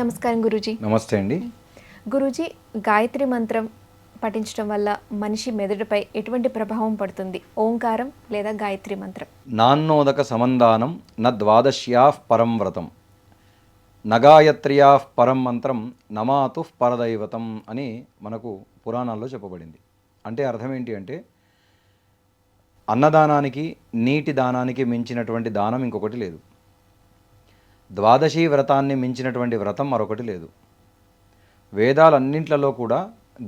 నమస్కారం గురూజీ. నమస్తే అండి. గురూజీ, గాయత్రి మంత్రం పఠించడం వల్ల మనిషి మెదడుపై ఎటువంటి ప్రభావం పడుతుంది? ఓంకారం లేదా గాయత్రి మంత్రం? నాన్నోదక సమందానం న ద్వాదశ్యాః పరం వ్రతం నగాయత్ర్యాః పరం మంత్రం నమాతుః పరదైవతం అని మనకు పురాణాల్లో చెప్పబడింది. అంటే అర్థం ఏంటి అంటే, అన్నదానానికి నీటి దానానికి మించినటువంటి దానం ఇంకొకటి లేదు. ద్వాదశి వ్రతాన్ని మించినటువంటి వ్రతం మరొకటి లేదు. వేదాలన్నింట్లలో కూడా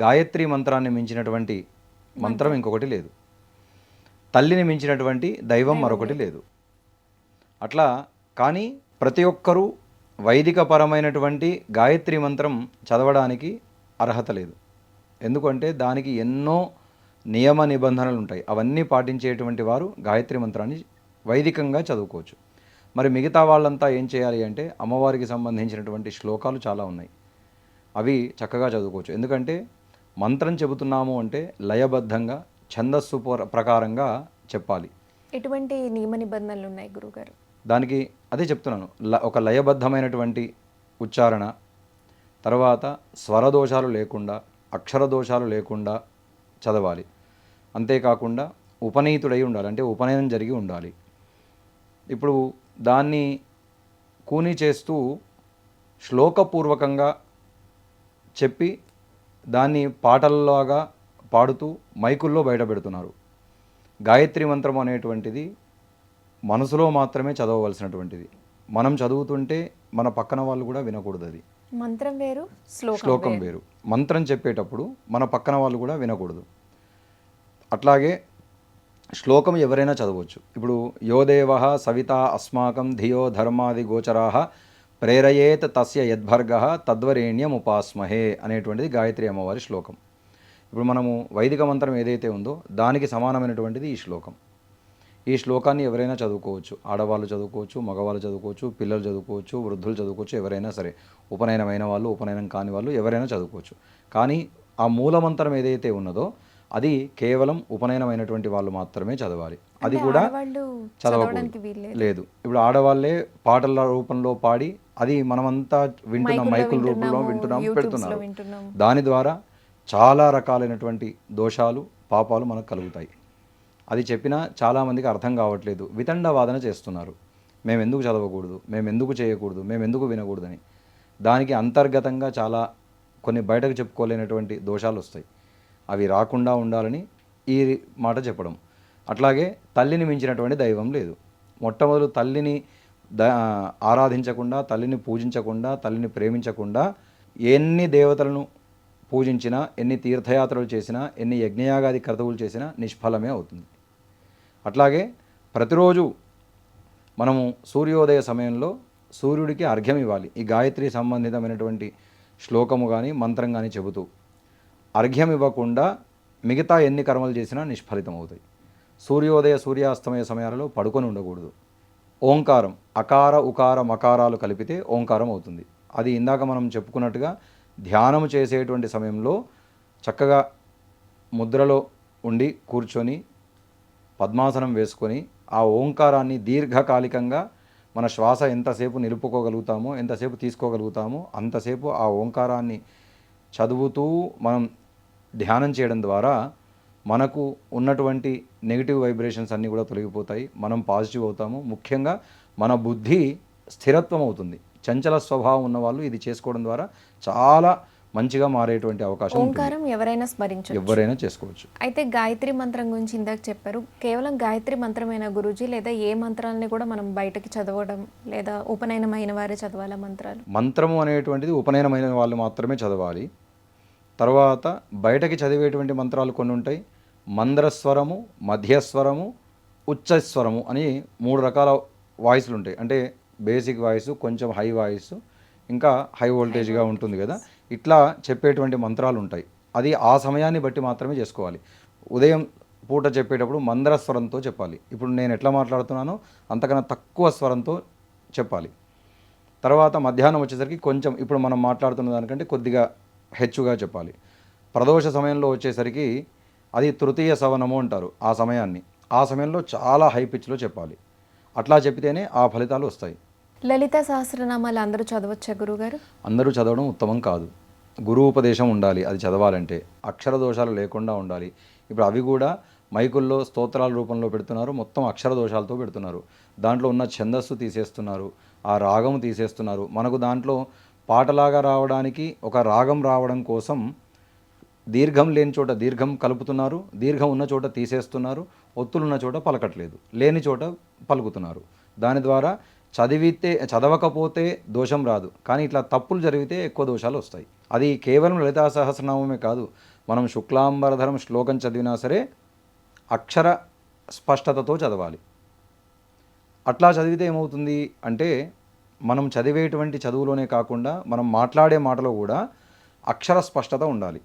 గాయత్రి మంత్రాన్ని మించినటువంటి మంత్రం ఇంకొకటి లేదు. తల్లిని మించినటువంటి దైవం మరొకటి లేదు. అట్లా కానీ ప్రతి ఒక్కరూ వైదికపరమైనటువంటి గాయత్రి మంత్రం చదవడానికి అర్హత లేదు. ఎందుకంటే దానికి ఎన్నో నియమ నిబంధనలు ఉంటాయి. అవన్నీ పాటించేటువంటి వారు గాయత్రి మంత్రాన్ని వైదికంగా చదువుకోవచ్చు. మరి మిగతా వాళ్ళంతా ఏం చేయాలి అంటే, అమ్మవారికి సంబంధించినటువంటి శ్లోకాలు చాలా ఉన్నాయి, అవి చక్కగా చదువుకోవచ్చు. ఎందుకంటే మంత్రం చెబుతున్నాము అంటే లయబద్ధంగా ఛందస్సు ప్రకారంగా చెప్పాలి. ఎటువంటి నియమ నిబంధనలు ఉన్నాయి గురుగారు? దానికి అదే చెప్తున్నాను, ఒక లయబద్ధమైనటువంటి ఉచ్చారణ, తర్వాత స్వరదోషాలు లేకుండా, అక్షర దోషాలు లేకుండా చదవాలి. అంతేకాకుండా ఉపనీతుడై ఉండాలి, అంటే ఉపనయనం జరిగి ఉండాలి. ఇప్పుడు దాన్ని కూని చేస్తూ శ్లోకపూర్వకంగా చెప్పి దాన్ని పాటల్లాగా పాడుతూ మైకుల్లో బయటపెడుతున్నారు. గాయత్రి మంత్రం అనేటువంటిది మనసులో మాత్రమే చదవవలసినటువంటిది. మనం చదువుతుంటే మన పక్కన వాళ్ళు కూడా వినకూడదు. అది మంత్రం వేరు, శ్లోకం వేరు. మంత్రం చెప్పేటప్పుడు మన పక్కన వాళ్ళు కూడా వినకూడదు. అట్లాగే శ్లోకం ఎవరైనా చదవచ్చు. ఇప్పుడు యోదేవ సవిత అస్మాకం ధియో ధర్మాది గోచరాః ప్రేరయేత్ తస్య యద్భర్గః తద్వరేణ్యం ఉపాస్మహే అనేటువంటిది గాయత్రి అమ్మవారి శ్లోకం. ఇప్పుడు మనము వైదిక మంత్రం ఏదైతే ఉందో దానికి సమానమైనటువంటిది ఈ శ్లోకం. ఈ శ్లోకాన్ని ఎవరైనా చదువుకోవచ్చు. ఆడవాళ్ళు చదువుకోవచ్చు, మగవాళ్ళు చదువుకోవచ్చు, పిల్లలు చదువుకోవచ్చు, వృద్ధులు చదువుకోవచ్చు, ఎవరైనా సరే, ఉపనయనమైన వాళ్ళు, ఉపనయనం కాని వాళ్ళు ఎవరైనా చదువుకోవచ్చు. కానీ ఆ మూలమంత్రం ఏదైతే ఉన్నదో అది కేవలం ఉపనయనమైనటువంటి వాళ్ళు మాత్రమే చదవాలి. అది కూడా చదవకూడదు లేదు. ఇప్పుడు ఆడవాళ్ళే పాటల రూపంలో పాడి అది మనమంతా వింటున్నాం, మైకుల రూపంలో వింటున్నాం, పెడుతున్నారు. దాని ద్వారా చాలా రకాలైనటువంటి దోషాలు, పాపాలు మనకు కలుగుతాయి. అది చెప్పినా చాలామందికి అర్థం కావట్లేదు, వితండవాదన చేస్తున్నారు. మేము ఎందుకు చదవకూడదు, మేము ఎందుకు చేయకూడదు, మేము ఎందుకు వినకూడదని. దానికి అంతర్గతంగా చాలా కొన్ని బయటకు చెప్పుకోలేనటువంటి దోషాలు వస్తాయి. అవి రాకుండా ఉండాలని ఈ మాట చెప్పడం. అట్లాగే తల్లిని మించినటువంటి దైవం లేదు. మొట్టమొదలు తల్లిని ఆరాధించకుండా, తల్లిని పూజించకుండా, తల్లిని ప్రేమించకుండా ఎన్ని దేవతలను పూజించినా, ఎన్ని తీర్థయాత్రలు చేసినా, ఎన్ని యజ్ఞయాగాది క్రతువులు చేసినా నిష్ఫలమే అవుతుంది. అట్లాగే ప్రతిరోజు మనము సూర్యోదయ సమయంలో సూర్యుడికి అర్ఘ్యం ఇవ్వాలి. ఈ గాయత్రి సంబంధితమైనటువంటి శ్లోకము కానీ మంత్రం కానీ చెబుతూ అర్ఘ్యం ఇవ్వకుండా మిగతా ఎన్ని కర్మలు చేసినా నిష్ఫలితం అవుతాయి. సూర్యోదయ సూర్యాస్తమయ సమయాలలో పడుకొని ఉండకూడదు. ఓంకారం, అకార ఉకార మకారాలు కలిపితే ఓంకారం అవుతుంది. అది ఇందాక మనం చెప్పుకున్నట్టుగా ధ్యానం చేసేటువంటి సమయంలో చక్కగా ముద్రలో ఉండి కూర్చొని పద్మాసనం వేసుకొని ఆ ఓంకారాన్ని దీర్ఘకాలికంగా మన శ్వాస ఎంతసేపు నిలుపుకోగలుగుతామో, ఎంతసేపు తీసుకోగలుగుతామో అంతసేపు ఆ ఓంకారాన్ని చదువుతూ మనం ధ్యానం చేయడం ద్వారా మనకు ఉన్నటువంటి నెగిటివ్ వైబ్రేషన్స్ అన్నీ కూడా తొలగిపోతాయి. మనం పాజిటివ్ అవుతాము. ముఖ్యంగా మన బుద్ధి స్థిరత్వం అవుతుంది. చంచల స్వభావం ఉన్న వాళ్ళు ఇది చేసుకోవడం ద్వారా చాలా మంచిగా మారేటువంటి అవకాశం. ఓంకారం ఎవరైనా స్మరించవచ్చు, ఎవరైనా చేసుకోవచ్చు. అయితే గాయత్రి మంత్రం గురించి ఇందాక చెప్పారు. కేవలం గాయత్రి మంత్రమైన గురూజీ, లేదా ఏ మంత్రాలని కూడా మనం బయటకి చదవడం, లేదా ఉపనయనమైన వారే చదవాలా మంత్రాలు? మంత్రము అనేటువంటిది ఉపనయనమైన వాళ్ళు మాత్రమే చదవాలి. తర్వాత బయటకి చదివేటువంటి మంత్రాలు కొన్ని ఉంటాయి. మంద్రస్వరము, మధ్యస్వరము, ఉచ్చస్వరము అని 3 రకాల వాయిస్లు ఉంటాయి. అంటే బేసిక్ వాయిస్, కొంచెం హై వాయిస్, ఇంకా హై వోల్టేజ్గా ఉంటుంది కదా. ఇట్లా చెప్పేటువంటి మంత్రాలు ఉంటాయి. అది ఆ సమయాన్ని బట్టి మాత్రమే చేసుకోవాలి. ఉదయం పూట చెప్పేటప్పుడు మంద్రస్వరంతో చెప్పాలి. ఇప్పుడు నేను ఎట్లా మాట్లాడుతున్నానో అంతకన్నా తక్కువ స్వరంతో చెప్పాలి. తర్వాత మధ్యాహ్నం వచ్చేసరికి కొంచెం ఇప్పుడు మనం మాట్లాడుతున్న దానికంటే కొద్దిగా హెచ్చుగా చెప్పాలి. ప్రదోష సమయంలో వచ్చేసరికి అది తృతీయ సవనము అంటారు. ఆ సమయాన్ని ఆ సమయంలో చాలా హై పిచ్లో చెప్పాలి. అట్లా చెప్పితేనే ఆ ఫలితాలు వస్తాయి. లలిత సహస్రనామాలు అందరూ చదవచ్చా గురుగారు? అందరూ చదవడం ఉత్తమం కాదు. గురూపదేశం ఉండాలి అది చదవాలంటే. అక్షర దోషాలు లేకుండా ఉండాలి. ఇప్పుడు అవి కూడా మైకుల్లో స్తోత్రాల రూపంలో పెడుతున్నారు. మొత్తం అక్షర దోషాలతో పెడుతున్నారు. దాంట్లో ఉన్న ఛందస్సు తీసేస్తున్నారు. ఆ రాగం తీసేస్తున్నారు. మనకు దాంట్లో పాటలాగా రావడానికి ఒక రాగం రావడం కోసం దీర్ఘం లేని చోట దీర్ఘం కలుపుతున్నారు. దీర్ఘం ఉన్న చోట తీసేస్తున్నారు. ఒత్తులున్న చోట పలకట్లేదు. లేని చోట పలుకుతున్నారు. దాని ద్వారా చదవకపోతే దోషం రాదు. కానీ ఇట్లా తప్పులు జరిగితే ఎక్కువ దోషాలు వస్తాయి. అది కేవలం లలితా సహస్రనామమే కాదు. మనం శుక్లాంబరధరం శ్లోకం చదివినా సరే అక్షర స్పష్టతతో చదవాలి. అట్లా చదివితే ఏమవుతుంది అంటే మనం చదివేటువంటి చదువులోనే కాకుండా మనం మాట్లాడే మాటలో కూడా అక్షర స్పష్టత ఉండాలి.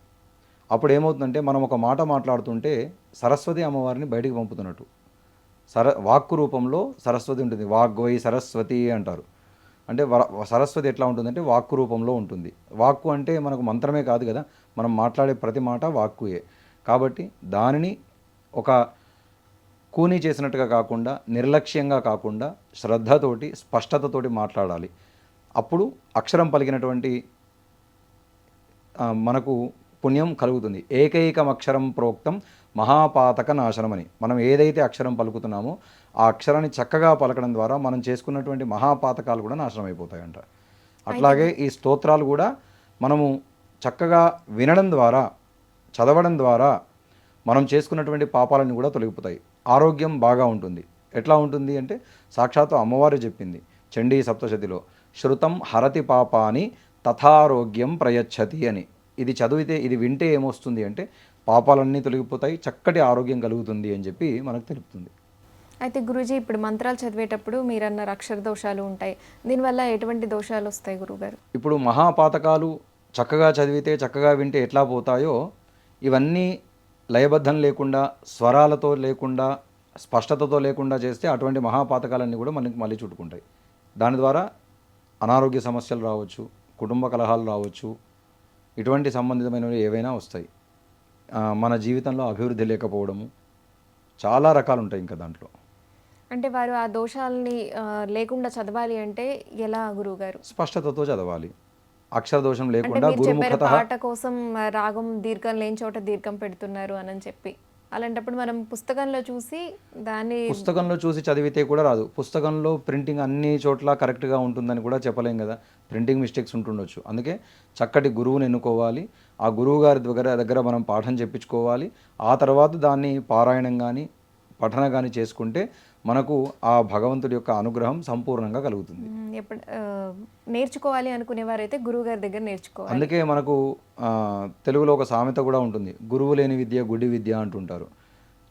అప్పుడు ఏమవుతుందంటే మనం ఒక మాట మాట్లాడుతుంటే సరస్వతి అమ్మవారిని బయటికి పంపుతున్నట్టు. వాక్కు రూపంలో సరస్వతి ఉంటుంది. వాగ్గోయి సరస్వతి అంటారు. అంటే సరస్వతి ఎట్లా ఉంటుందంటే వాక్కు రూపంలో ఉంటుంది. వాక్కు అంటే మనకు మంత్రమే కాదు కదా, మనం మాట్లాడే ప్రతి మాట వాక్కుయే. కాబట్టి దానిని ఒక కూని చేసినట్టుగా కాకుండా, నిర్లక్ష్యంగా కాకుండా శ్రద్ధతోటి స్పష్టతతోటి మాట్లాడాలి. అప్పుడు అక్షరం పలికినటువంటి మనకు పుణ్యం కలుగుతుంది. ఏకైకం అక్షరం ప్రోక్తం మహాపాతక నాశనమని. మనం ఏదైతే అక్షరం పలుకుతున్నామో ఆ అక్షరాన్ని చక్కగా పలకడం ద్వారా మనం చేసుకున్నటువంటి మహాపాతకాలు కూడా నాశనం అయిపోతాయంట. అట్లాగే ఈ స్తోత్రాలు కూడా మనము చక్కగా వినడం ద్వారా, చదవడం ద్వారా మనం చేసుకున్నటువంటి పాపాలను కూడా తొలగిపోతాయి. ఆరోగ్యం బాగా ఉంటుంది. ఎట్లా ఉంటుంది అంటే సాక్షాత్తు అమ్మవారు చెప్పింది చండీ సప్తశతిలో, శృతం హరతి పాపాని తథారోగ్యం ప్రయచ్చతి అని. ఇది చదివితే, ఇది వింటే ఏమొస్తుంది అంటే పాపాలన్నీ తొలగిపోతాయి, చక్కటి ఆరోగ్యం కలుగుతుంది అని చెప్పి మనకు తెలుపుతుంది. అయితే గురూజీ, ఇప్పుడు మంత్రాలు చదివేటప్పుడు మీరన్నారు అక్షర దోషాలు ఉంటాయి. దీనివల్ల ఎటువంటి దోషాలు వస్తాయి గురుగారు? ఇప్పుడు మహాపాతకాలు చక్కగా చదివితే, చక్కగా వింటే ఎట్లా పోతాయో, ఇవన్నీ లయబద్ధం లేకుండా, స్వరాలతో లేకుండా, స్పష్టతతో లేకుండా చేస్తే అటువంటి మహాపాతకాలన్నీ కూడా మనకి మళ్ళీ చుట్టుకుంటాయి. దాని ద్వారా అనారోగ్య సమస్యలు రావచ్చు, కుటుంబ కలహాలు రావచ్చు, ఇటువంటి సంబంధితమైనవి ఏవైనా వస్తాయి. మన జీవితంలో అభివృద్ధి లేకపోవడము, చాలా రకాలు ఉంటాయి ఇంకా దాంట్లో. అంటే వారు ఆ దోషాలని లేకుండా చదవాలి అంటే ఎలా గురువుగారు? స్పష్టతతో చదవాలి. అక్షర దోషం అంటే లేకుండా మీరు చెప్పారు గురుముఖత. పాట కోసం రాగం దీర్ఘం లేని చోట దీర్ఘం పెడుతున్నారు అని చెప్పి. అలాంటప్పుడు మనం పుస్తకంలో చూసి పుస్తకంలో చూసి చదివితే కూడా రాదు. పుస్తకంలో ప్రింటింగ్ అన్ని చోట్ల కరెక్ట్గా ఉంటుందని కూడా చెప్పలేం కదా, ప్రింటింగ్ మిస్టేక్స్ ఉంటుండొచ్చు. అందుకే చక్కటి గురువుని ఎన్నుకోవాలి. ఆ గురువు గారి దగ్గర మనం పాఠం చెప్పించుకోవాలి. ఆ తర్వాత దాన్ని పారాయణం కానీ పఠన కానీ చేసుకుంటే మనకు ఆ భగవంతుడి యొక్క అనుగ్రహం సంపూర్ణంగా కలుగుతుంది. ఎప్పుడు నేర్చుకోవాలి అనుకునే వారైతే గురువు గారి దగ్గర నేర్చుకోవాలి. అందుకే మనకు తెలుగులో ఒక సామెత కూడా ఉంటుంది, గురువు లేని విద్య గుడి విద్య అంటుంటారు.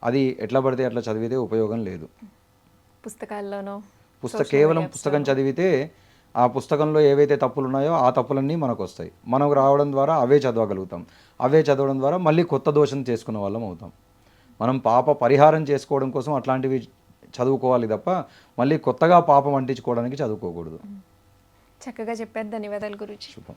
అది ఎట్లా పడితే అట్లా చదివితే ఉపయోగం లేదు. పుస్తకాల్లోనో కేవలం పుస్తకం చదివితే ఆ పుస్తకంలో ఏవైతే తప్పులు ఉన్నాయో ఆ తప్పులన్నీ మనకు వస్తాయి. మనకు రావడం ద్వారా అవే చదవగలుగుతాం. అవే చదవడం ద్వారా మళ్ళీ కొత్త దోషం చేసుకున్న వాళ్ళం అవుతాం. మనం పాప పరిహారం చేసుకోవడం కోసం అట్లాంటివి చదువుకోవాలి తప్ప మళ్ళీ కొత్తగా పాపం అంటించుకోవడానికి చదువుకోకూడదు. చక్కగా చెప్పారు. ధన్యవాదాలు గురూజీ. శుభం.